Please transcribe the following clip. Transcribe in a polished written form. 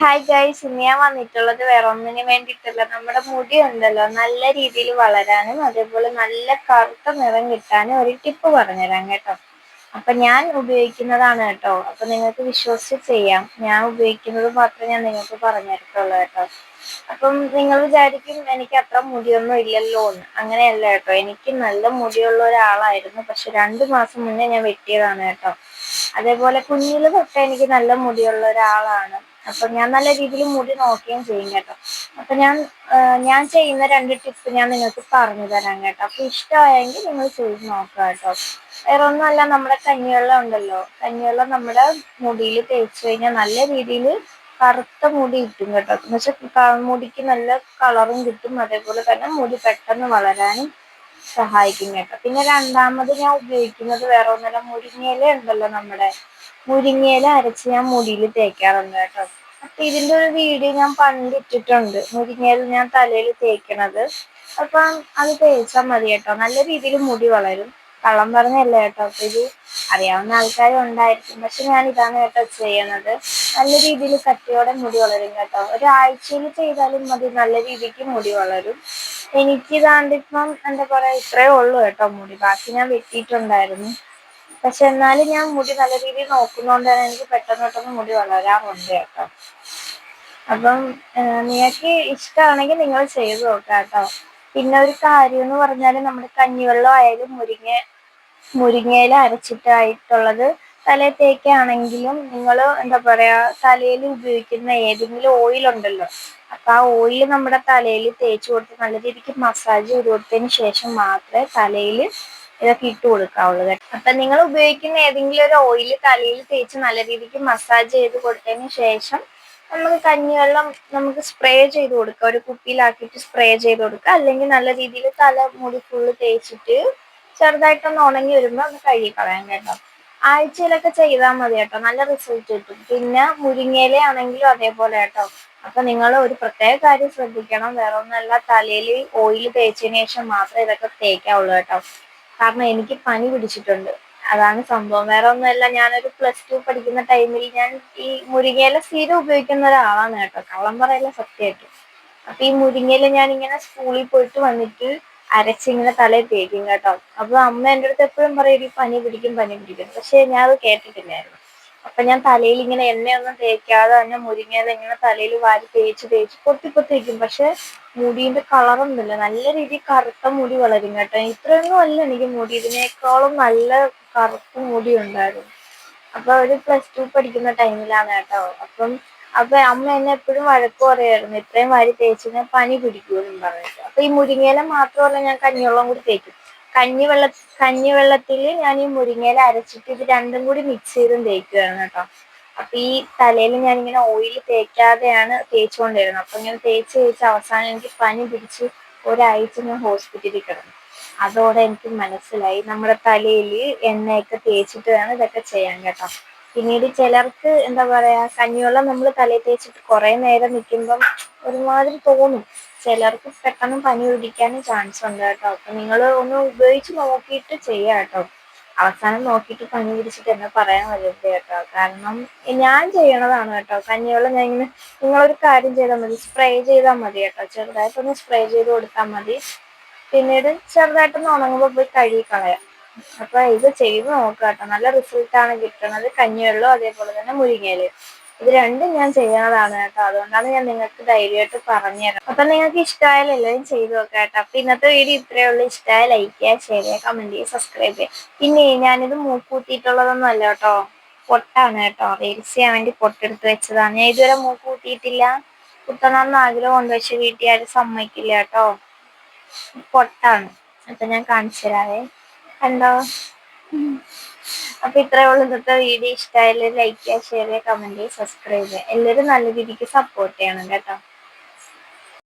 Hi guys, ഇന്ന് ഞാൻ വന്നിട്ടുള്ളത് വേറെ ഒന്നിനും വേണ്ടിയിട്ടല്ല. നമ്മുടെ മുടി ഉണ്ടല്ലോ നല്ല രീതിയിൽ വളരാനും അതേപോലെ നല്ല കറുത്ത നിറം കിട്ടാനും ഒരു ടിപ്പ് പറഞ്ഞുതരാം കേട്ടോ. അപ്പൊ ഞാൻ ഉപയോഗിക്കുന്നതാണ് കേട്ടോ. അപ്പൊ നിങ്ങൾക്ക് വിശ്വസിച്ച് ചെയ്യാം. ഞാൻ ഉപയോഗിക്കുന്നത് മാത്രമേ ഞാൻ നിങ്ങൾക്ക് പറഞ്ഞു തരത്തുള്ളൂ കേട്ടോ. അപ്പം നിങ്ങൾ വിചാരിക്കും എനിക്ക് അത്ര മുടിയൊന്നും ഇല്ലല്ലോ എന്ന്. അങ്ങനെയല്ല കേട്ടോ. എനിക്ക് നല്ല മുടിയുള്ള ഒരാളായിരുന്നു, പക്ഷെ 2 മാസം മുന്നേ ഞാൻ വെട്ടിയതാണ് കേട്ടോ. അതേപോലെ കുഞ്ഞില് തൊട്ട് എനിക്ക് നല്ല മുടിയുള്ള ഒരാളാണ്. അപ്പൊ ഞാൻ നല്ല രീതിയിൽ മുടി നോക്കുകയും ചെയ്യും കേട്ടോ. അപ്പൊ ഞാൻ ചെയ്യുന്ന 2 ടിപ്പ് ഞാൻ നിങ്ങൾക്ക് പറഞ്ഞു തരാം കേട്ടോ. അപ്പൊ ഇഷ്ടമായെങ്കിൽ നിങ്ങൾ ചെയ്ത് നോക്കുക കേട്ടോ. വേറെ ഒന്നുമല്ല, നമ്മുടെ കഞ്ഞിവെള്ളം ഉണ്ടല്ലോ, കഞ്ഞിവെള്ളം നമ്മുടെ മുടിയിൽ തേച്ച് കഴിഞ്ഞാൽ നല്ല രീതിയിൽ കറുത്ത മുടി കിട്ടും കേട്ടോ. എന്ന് വെച്ചാൽ മുടിക്ക് നല്ല കളറും കിട്ടും, അതേപോലെ തന്നെ മുടി പെട്ടെന്ന് വളരാനും സഹായിക്കും കേട്ടോ. പിന്നെ രണ്ടാമത് ഞാൻ ഉപയോഗിക്കുന്നത് വേറെ ഒന്നല്ല, മുരിങ്ങയില ഉണ്ടല്ലോ, നമ്മുടെ മുരിങ്ങയില അരച്ച് ഞാൻ മുടിയിൽ തേക്കാറുണ്ട് കേട്ടോ. അപ്പൊ ഇതിന്റെ ഒരു വീഡിയോ ഞാൻ പണ്ട് ഇട്ടിട്ടുണ്ട്, മുരിങ്ങയില ഞാൻ തലയിൽ തേക്കണത്. അപ്പം അത് തേച്ചാൽ മതി കേട്ടോ, നല്ല രീതിയിൽ മുടി വളരും. കള്ളം പറഞ്ഞല്ല കേട്ടോ. അപ്പൊ ഇത് അറിയാവുന്ന ആൾക്കാരും ഉണ്ടായിരിക്കും, പക്ഷെ ഞാൻ ഇതാണ് കേട്ടോ ചെയ്യണത്. നല്ല രീതിയിൽ കട്ടിയോടെ മുടി വളരും കേട്ടോ. ഒരാഴ്ചയിൽ ചെയ്താലും മതി, നല്ല രീതിക്ക് മുടി വളരും. എനിക്ക് ഇതാണ്ടിപ്പം എന്താ പറയാ, ഇത്രയേ ഉള്ളൂ കേട്ടോ മുടി. ബാക്കി ഞാൻ വെട്ടിയിട്ടുണ്ടായിരുന്നു. പക്ഷെ എന്നാലും ഞാൻ മുടി നല്ല രീതിയിൽ നോക്കുന്നതുകൊണ്ട് തന്നെ എനിക്ക് പെട്ടെന്ന് പെട്ടെന്ന് മുടി വളരാറുണ്ട് കേട്ടോ. അപ്പം നിങ്ങൾക്ക് ഇഷ്ടമാണെങ്കിൽ നിങ്ങൾ ചെയ്ത് നോക്കാം കേട്ടോ. പിന്നെ ഒരു കാര്യം എന്ന് പറഞ്ഞാൽ, നമ്മുടെ കഞ്ഞിവെള്ളം ആയാലും മുരിങ്ങയില അരച്ചിട്ടായിട്ടുള്ളത് തലയിൽ തേക്കാണെങ്കിലും നിങ്ങൾ എന്താ പറയാ, തലയിൽ ഉപയോഗിക്കുന്ന ഏതെങ്കിലും ഓയിൽ ഉണ്ടല്ലോ, അപ്പൊ ആ ഓയിൽ നമ്മുടെ തലയിൽ തേച്ച് കൊടുത്ത് നല്ല രീതിക്ക് മസാജ് ചെയ്ത് കൊടുത്തതിന് ശേഷം മാത്രമേ തലയിൽ ഇതൊക്കെ ഇട്ട് കൊടുക്കാവുള്ളൂ കേട്ടോ. അപ്പൊ നിങ്ങൾ ഉപയോഗിക്കുന്ന ഏതെങ്കിലും ഒരു ഓയിൽ തലയിൽ തേച്ച് നല്ല രീതിക്ക് മസാജ് ചെയ്ത് കൊടുത്തതിന് ശേഷം നമുക്ക് കഞ്ഞിവെള്ളം നമുക്ക് സ്പ്രേ ചെയ്ത് കൊടുക്കുക, ഒരു കുപ്പിയിലാക്കിയിട്ട് സ്പ്രേ ചെയ്ത് കൊടുക്കുക. അല്ലെങ്കിൽ നല്ല രീതിയിൽ തല മുടി ഫുള്ള് തേച്ചിട്ട് ചെറുതായിട്ടൊന്ന് ഉണങ്ങി വരുമ്പോൾ ഒന്ന് കഴുകി കളയാം കേട്ടോ. ആഴ്ചയിലൊക്കെ ചെയ്താൽ മതി കേട്ടോ, നല്ല റിസൾട്ട് കിട്ടും. പിന്നെ മുരിങ്ങയില ആണെങ്കിലും അതേപോലെ കേട്ടോ. അപ്പൊ നിങ്ങൾ ഒരു പ്രത്യേക കാര്യം ശ്രദ്ധിക്കണം, വേറെ ഒന്നല്ല, തലയിൽ ഓയിൽ തേച്ചതിന് ശേഷം മാത്രമേ ഇതൊക്കെ തേക്കാവുള്ളൂ കേട്ടോ. കാരണം എനിക്ക് പനി പിടിച്ചിട്ടുണ്ട്, അതാണ് സംഭവം. വേറെ ഒന്നുമല്ല, ഞാനൊരു +2 പഠിക്കുന്ന ടൈമിൽ ഞാൻ ഈ മുരിങ്ങയില സ്ഥിരം ഉപയോഗിക്കുന്ന ഒരാളാണ് കേട്ടോ. കള്ളം പറയല്ല, സത്യമായിട്ട്. അപ്പൊ ഈ മുരിങ്ങയില ഞാനിങ്ങനെ സ്കൂളിൽ പോയിട്ട് വന്നിട്ട് അരച്ചിങ്ങനെ തലയിൽ തേക്കും കേട്ടോ. അപ്പൊ അമ്മ എൻ്റെ അടുത്ത് എപ്പോഴും പറയും, ഈ പനി പിടിക്കും പനി പിടിക്കും, പക്ഷെ ഞാൻ അത് കേട്ടിട്ടില്ലായിരുന്നു. അപ്പൊ ഞാൻ തലയിൽ ഇങ്ങനെ എണ്ണയൊന്നും തേക്കാതെ തന്നെ മുരിങ്ങയില ഇങ്ങനെ തലയിൽ വാരി തേച്ച് തേച്ച് പൊത്തി പൊത്തി വയ്ക്കും. പക്ഷെ മുടീന്റെ കളറൊന്നുമില്ല, നല്ല രീതിയിൽ കറുത്ത മുടി വളരും കേട്ടോ. ഇത്രയൊന്നും അല്ല എനിക്ക് മുടി, ഇതിനേക്കാളും നല്ല കറുത്ത മുടി ഉണ്ടായിരുന്നു. അപ്പൊ ഒരു +2 പഠിക്കുന്ന ടൈമിലാണ് കേട്ടോ. അപ്പൊ അമ്മ എന്നെ എപ്പോഴും വഴക്ക് പറയായിരുന്നു, ഇത്രയും വാരി തേച്ച് പനി പിടിക്കുമെന്നും പറഞ്ഞിട്ട്. അപ്പൊ ഈ മുരിങ്ങയില മാത്രമല്ല, ഞാൻ കഞ്ഞിവെള്ളം കൂടി തേക്കും. കഞ്ഞിവെള്ള കഞ്ഞിവെള്ളത്തിൽ ഞാൻ ഈ മുരിങ്ങയില അരച്ചിട്ട് ഇത് രണ്ടും കൂടി മിക്സ് ചെയ്തും തേക്കുകയാണ് കേട്ടോ. അപ്പൊ ഈ തലയിൽ ഞാനിങ്ങനെ ഓയിൽ തേക്കാതെയാണ് തേച്ചുകൊണ്ടിരുന്നത്. അപ്പൊ ഇങ്ങനെ തേച്ച് തേച്ച് അവസാനം എനിക്ക് പനി പിടിച്ച് ഒരാഴ്ച ഞാൻ ഹോസ്പിറ്റലിൽ കിടന്നു. അതോടെ എനിക്ക് മനസ്സിലായി, നമ്മുടെ തലയിൽ എണ്ണയൊക്കെ തേച്ചിട്ട് വേണം ഇതൊക്കെ ചെയ്യാൻ കേട്ടോ. പിന്നീട് ചിലർക്ക് എന്താ പറയാ, കഞ്ഞിവെള്ളം നമ്മൾ തലയിൽ തേച്ചിട്ട് കുറെ നേരം നിൽക്കുമ്പം ഒരുമാതിരി തോന്നും. ചിലർക്ക് പെട്ടെന്ന് പനി പിടിക്കാനും ചാൻസ് ഉണ്ട് കേട്ടോ. അപ്പൊ നിങ്ങൾ ഒന്ന് ഉപയോഗിച്ച് നോക്കിയിട്ട് ചെയ്യാം കേട്ടോ. അവസാനം നോക്കിയിട്ട് പനി പിടിച്ചിട്ട് എന്നെ പറയാൻ വരരുത് കേട്ടോ. കാരണം ഞാൻ ചെയ്യണതാണ് കേട്ടോ. കഞ്ഞിവെള്ളം ഞാൻ ഇങ്ങനെ, നിങ്ങളൊരു കാര്യം ചെയ്താൽ മതി, സ്പ്രേ ചെയ്താൽ മതി കേട്ടോ. ചെറുതായിട്ടൊന്ന് സ്പ്രേ ചെയ്ത് കൊടുത്താൽ മതി. പിന്നീട് ചെറുതായിട്ടൊന്ന് ഉണങ്ങുമ്പോൾ പോയി കഴുകി കളയാം. അപ്പൊ ഇത് ചെയ്ത് നോക്കുക കേട്ടോ, നല്ല റിസൾട്ടാണ് കിട്ടുന്നത്. കഞ്ഞിവെള്ളം അതേപോലെ തന്നെ മുരിങ്ങയിലയും, ഇത് രണ്ടും ഞാൻ ചെയ്യുന്നതാണ് കേട്ടോ. അതുകൊണ്ടാണ് ഞാൻ നിങ്ങൾക്ക് ധൈര്യമായിട്ട് പറഞ്ഞു തരാം. അപ്പൊ നിങ്ങൾക്ക് ഇഷ്ടമായാലും എല്ലാവരും ചെയ്ത് നോക്കാം കേട്ടോ. അപ്പൊ ഇന്നത്തെ വീഡിയോ ഇത്രയേ ഉള്ളൂ. ഇഷ്ടമായ ലൈക്ക് ചെയ്യുക, ഷെയർ ചെയ്യുക, കമന്റ് ചെയ്യുക, സബ്സ്ക്രൈബ് ചെയ്യുക. പിന്നെ ഞാനിത് മൂക്കൂട്ടിയിട്ടുള്ളതൊന്നും അല്ല കേട്ടോ, പൊട്ടാണ് കേട്ടോ. റീൽസ് ചെയ്യാൻ വേണ്ടി പൊട്ടെടുത്ത് വെച്ചതാണ്. ഞാൻ ഇതുവരെ മൂക്ക് കൂട്ടിയിട്ടില്ല. കുത്തണമെന്ന് ആഗ്രഹമുണ്ട്, പക്ഷെ വീട്ടുകാർ സമ്മതിക്കില്ല കേട്ടോ. പൊട്ടാണ്. അപ്പൊ ഞാൻ കാണിച്ചു തരാവേ, കണ്ടോ. അപ്പൊ ഇത്രയേ ഉള്ളൂ ഇന്നത്തെ വീഡിയോ. ഇഷ്ടമായാലും ലൈക്ക് ചെയ്യുക, ഷെയർ ചെയ്യുക, കമന്റ് ചെയ്യുക, സബ്സ്ക്രൈബ് ചെയ്യുക. എല്ലാവരും നല്ല രീതിക്ക് സപ്പോർട്ട് ചെയ്യണം കേട്ടോ.